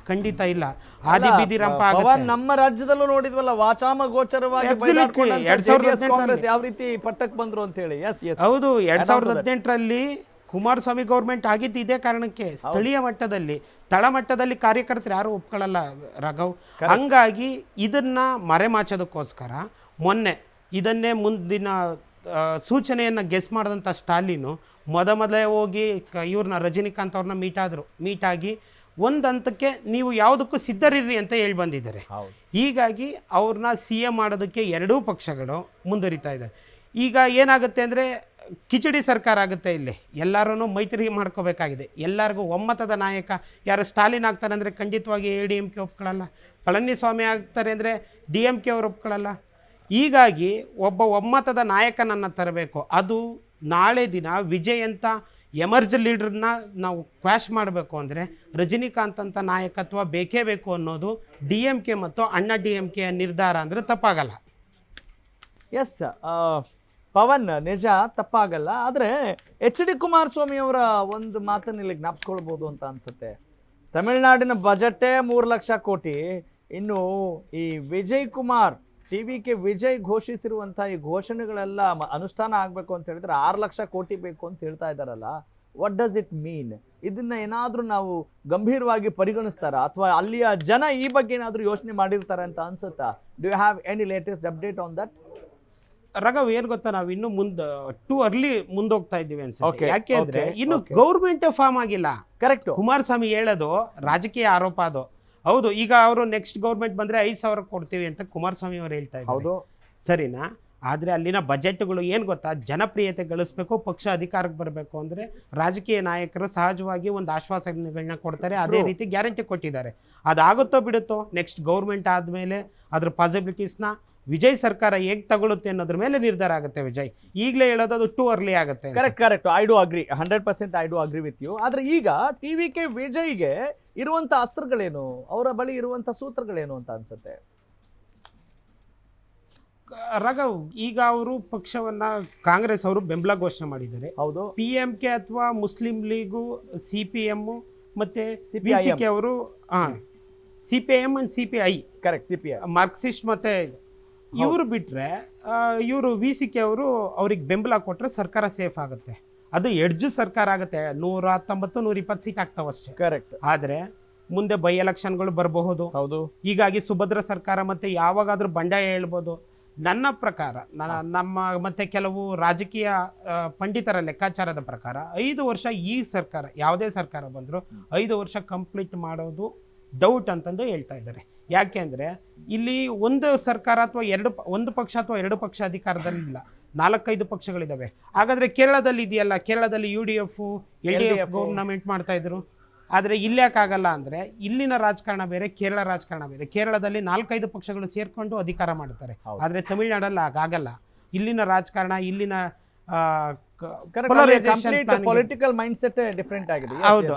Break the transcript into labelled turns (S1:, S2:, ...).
S1: ಖಂಡಿತ ಇಲ್ಲ. ಆದಿ ಬೀದಿ ರಂಪ
S2: ಪವನ್ ನಮ್ಮ ರಾಜ್ಯದಲ್ಲೂ ನೋಡಿದ್ವಲ್ಲ, ವಾಚಾಮ ಗೋಚರವಾಗಿ ಕಾಂಗ್ರೆಸ್ ಯಾವ ರೀತಿ ಪಟ್ಟಕ್ಕೆ ಬಂದ್ರು ಅಂತ ಹೇಳಿ.
S1: ಹೌದು, 2018ರಲ್ಲಿ ಕುಮಾರಸ್ವಾಮಿ ಗೌರ್ಮೆಂಟ್ ಆಗಿದ್ದು ಇದೇ ಕಾರಣಕ್ಕೆ. ಸ್ಥಳೀಯ ಮಟ್ಟದಲ್ಲಿ, ತಳಮಟ್ಟದಲ್ಲಿ ಕಾರ್ಯಕರ್ತರು ಯಾರು ಒಪ್ಕೊಳ್ಳಲ್ಲ ರಾಘವ್. ಹಂಗಾಗಿ ಇದನ್ನ ಮರೆಮಾಚೋದಕ್ಕೋಸ್ಕರ ಮೊನ್ನೆ ಇದನ್ನೇ ಮುಂದಿನ ಸೂಚನೆಯನ್ನು ಗೆಸ್ ಮಾಡಿದಂಥ ಸ್ಟಾಲಿನು ಮೊದಲೇ ಹೋಗಿ ಇವ್ರನ್ನ ರಜನಿಕಾಂತ್ ಅವ್ರನ್ನ ಮೀಟ್ ಆಗಿ ಒಂದು ಹಂತಕ್ಕೆ ನೀವು ಯಾವುದಕ್ಕೂ ಸಿದ್ಧರಿರ್ರಿ ಅಂತ ಹೇಳಿ ಬಂದಿದ್ದಾರೆ. ಹೀಗಾಗಿ ಅವ್ರನ್ನ CM ಮಾಡೋದಕ್ಕೆ ಎರಡೂ ಪಕ್ಷಗಳು ಮುಂದುವರಿತಾ ಇದೆ. ಈಗ ಏನಾಗುತ್ತೆ ಅಂದರೆ ಕಿಚಡಿ ಸರ್ಕಾರ ಆಗುತ್ತೆ. ಇಲ್ಲಿ ಎಲ್ಲರೂ ಮೈತ್ರಿ ಮಾಡ್ಕೋಬೇಕಾಗಿದೆ. ಎಲ್ಲರಿಗೂ ಒಮ್ಮತದ ನಾಯಕ ಯಾರು ಸ್ಟಾಲಿನ್ ಆಗ್ತಾರೆ ಅಂದರೆ ಖಂಡಿತವಾಗಿ ADMK ಒಪ್ಕೊಳ್ಳಲ್ಲ. ಪಳನಿಸ್ವಾಮಿ ಆಗ್ತಾರೆ ಅಂದರೆ DMK ಅವರು ಒಪ್ಕೊಳ್ಳಲ್ಲ. ಹೀಗಾಗಿ ಒಬ್ಬ ಒಮ್ಮತದ ನಾಯಕನನ್ನು ತರಬೇಕು. ಅದು ನಾಳೆ ದಿನ ವಿಜಯ್ ಅಂತ ಎಮರ್ಜ್ ಲೀಡ್ರನ್ನ ನಾವು ಕ್ವಾಶ್ ಮಾಡಬೇಕು ಅಂದರೆ ರಜನಿಕಾಂತ್ ಅಂತ ನಾಯಕತ್ವ ಬೇಕೇ ಬೇಕು ಅನ್ನೋದು DMK ಮತ್ತು ಅಣ್ಣಾ DMK ನಿರ್ಧಾರ ಅಂದರೆ ತಪ್ಪಾಗಲ್ಲ.
S2: ಎಸ್ ಪವನ್, ನಿಜ ತಪ್ಪಾಗಲ್ಲ. ಆದರೆ HD ಕುಮಾರಸ್ವಾಮಿ ಅವರ ಒಂದು ಮಾತನ್ನು ಇಲ್ಲಿ ಜ್ಞಾಪಿಸ್ಕೊಳ್ಬೋದು ಅಂತ ಅನಿಸುತ್ತೆ. ತಮಿಳುನಾಡಿನ ಬಜೆಟೇ 3 ಲಕ್ಷ ಕೋಟಿ. ಇನ್ನು ಈ ವಿಜಯ್ ಕುಮಾರ್ TVK ವಿಜಯ್ ಘೋಷಿಸಿರುವಂಥ ಈ ಘೋಷಣೆಗಳೆಲ್ಲ ಅನುಷ್ಠಾನ ಆಗಬೇಕು ಅಂತ ಹೇಳಿದ್ರೆ 6 ಲಕ್ಷ ಕೋಟಿ ಬೇಕು ಅಂತ ಹೇಳ್ತಾ ಇದ್ದಾರಲ್ಲ. What does it mean? ಇದನ್ನ ಏನಾದರೂ ನಾವು ಗಂಭೀರವಾಗಿ ಪರಿಗಣಿಸ್ತಾರಾ, ಅಥವಾ ಅಲ್ಲಿಯ ಜನ ಈ ಬಗ್ಗೆ ಏನಾದರೂ ಯೋಚನೆ ಮಾಡಿರ್ತಾರೆ ಅಂತ ಅನ್ಸುತ್ತಾ? Do you have any latest update on that?
S1: Raghav, ಏನು ಗೊತ್ತಾ, ನಾವು ಇನ್ನು ಟೂ ಅರ್ಲಿ ಮುಂದೋಗ್ತಾ ಇದ್ದೀವಿ ಅನ್ಸುತ್ತೆ. ಯಾಕೆ ಅಂದ್ರೆ ಇನ್ನು ಗೌರ್ಮೆಂಟ್ ಫಾರ್ಮ್ ಆಗಿಲ್ಲ.
S2: ಕರೆಕ್ಟ್.
S1: ಕುಮಾರಸ್ವಾಮಿ ಹೇಳೋದು ರಾಜಕೀಯ ಆರೋಪ ಅದು. ಹೌದು, ಈಗ ಅವರು ನೆಕ್ಸ್ಟ್ ಗೌರ್ಮೆಂಟ್ ಬಂದರೆ 5,000 ಕೊಡ್ತೀವಿ ಅಂತ ಕುಮಾರಸ್ವಾಮಿ ಅವರು ಹೇಳ್ತಾ ಇದ್ದಾರೆ. ಸರಿನಾ? ಆದರೆ ಅಲ್ಲಿನ ಬಜೆಟ್ಗಳು ಏನು ಗೊತ್ತಾ, ಜನಪ್ರಿಯತೆ ಗಳಿಸ್ಬೇಕು, ಪಕ್ಷ ಅಧಿಕಾರಕ್ಕೆ ಬರಬೇಕು ಅಂದರೆ ರಾಜಕೀಯ ನಾಯಕರು ಸಹಜವಾಗಿ ಒಂದು ಆಶ್ವಾಸನೆಗಳನ್ನ ಕೊಡ್ತಾರೆ. ಅದೇ ರೀತಿ ಗ್ಯಾರಂಟಿ ಕೊಟ್ಟಿದ್ದಾರೆ. ಅದಾಗುತ್ತೋ ಬಿಡುತ್ತೋ ನೆಕ್ಸ್ಟ್ ಗೌರ್ಮೆಂಟ್ ಆದಮೇಲೆ ಅದ್ರ ಪಾಸಿಬಿಲಿಟೀಸ್ನ ವಿಜಯ್ ಸರ್ಕಾರ ಹೇಗೆ ತಗೊಳುತ್ತೆ ಅನ್ನೋದ್ರ ಮೇಲೆ ನಿರ್ಧಾರ ಆಗುತ್ತೆ. ವಿಜಯ್ ಈಗಲೇ ಹೇಳೋದು ಅದು ಟೂ ಅರ್ಲಿ ಆಗುತ್ತೆ.
S2: Correct. I do agree 100%. I do agree with you. ಆದರೆ ಈಗ TVK ವಿಜಯ್ಗೆ ಇರುವಂಥ ಅಸ್ತ್ರಗಳೇನು, ಅವರ ಬಳಿ ಇರುವಂಥ ಸೂತ್ರಗಳೇನು ಅಂತ ಅನ್ಸುತ್ತೆ?
S1: ರಾಘವ್, ಈಗ ಅವರು ಪಕ್ಷವನ್ನ ಕಾಂಗ್ರೆಸ್ ಅವರು ಬೆಂಬಲ ಘೋಷಣೆ ಮಾಡಿದ್ದಾರೆ.
S2: ಹೌದು.
S1: PMK ಅಥವಾ ಮುಸ್ಲಿಂ ಲೀಗು, CPM ಮತ್ತೆ VCK ಅವರು CPIM and CPI.
S2: Correct. CPI
S1: Marxist ಮತ್ತೆ ಇವರು ಬಿಟ್ರೆ ಇವರು VCK ಅವರು ಅವ್ರಿಗೆ ಬೆಂಬಲ ಕೊಟ್ಟರೆ ಸರ್ಕಾರ ಸೇಫ್ ಆಗುತ್ತೆ. ಅದು ಎಡ್ಜ್ ಸರ್ಕಾರ ಆಗುತ್ತೆ. 119 120 ಸೀಟ್ ಆಗ್ತಾವಷ್ಟೇ.
S2: ಕರೆಕ್ಟ್.
S1: ಆದರೆ ಮುಂದೆ ಬೈ ಎಲೆಕ್ಷನ್ಗಳು ಬರಬಹುದು.
S2: ಹೌದು.
S1: ಹೀಗಾಗಿ ಸುಭದ್ರ ಸರ್ಕಾರ ಮತ್ತೆ ಯಾವಾಗಾದ್ರೂ ಬಂಡಾಯ ಹೇಳ್ಬೋದು. ನನ್ನ ಪ್ರಕಾರ, ನಮ್ಮ ಮತ್ತೆ ಕೆಲವು ರಾಜಕೀಯ ಪಂಡಿತರ ಲೆಕ್ಕಾಚಾರದ ಪ್ರಕಾರ 5 ವರ್ಷ ಈ ಸರ್ಕಾರ, ಯಾವುದೇ ಸರ್ಕಾರ ಬಂದರೂ 5 ವರ್ಷ ಕಂಪ್ಲೀಟ್ ಮಾಡೋದು ಡೌಟ್ ಅಂತಂದು ಹೇಳ್ತಾ ಇದ್ದಾರೆ. ಯಾಕೆ ಅಂದರೆ ಇಲ್ಲಿ ಒಂದು ಸರ್ಕಾರ ಅಥವಾ ಒಂದು ಪಕ್ಷ ಅಥವಾ 2 ಪಕ್ಷ ಅಧಿಕಾರದಲ್ಲಿಲ್ಲ, 4-5 ಪಕ್ಷಗಳಿದ್ದಾವೆ. ಹಾಗಾದರೆ ಕೇರಳದಲ್ಲಿ ಇದೆಯಲ್ಲ, ಕೇರಳದಲ್ಲಿ UDF LDF ಗೌರ್ನಮೆಂಟ್ ಮಾಡ್ತಾ ಇದ್ರು. ಆದರೆ ಇಲ್ಯಾಕಾಗಲ್ಲ ಅಂದರೆ ಇಲ್ಲಿನ ರಾಜಕಾರಣ ಬೇರೆ, ಕೇರಳ ರಾಜಕಾರಣ ಬೇರೆ. ಕೇರಳದಲ್ಲಿ 4-5 ಪಕ್ಷಗಳು ಸೇರ್ಕೊಂಡು ಅಧಿಕಾರ ಮಾಡ್ತಾರೆ. ಆದರೆ ತಮಿಳುನಾಡಲ್ಲಿ ಹಾಗಾಗಲ್ಲ. ಇಲ್ಲಿನ ರಾಜಕಾರಣ, ಇಲ್ಲಿನ
S2: ಪೊಲಿಟಿಕಲ್ ಮೈಂಡ್ ಸೆಟ್ ಡಿಫರೆಂಟ್ ಆಗಿದೆ.
S1: ಹೌದು.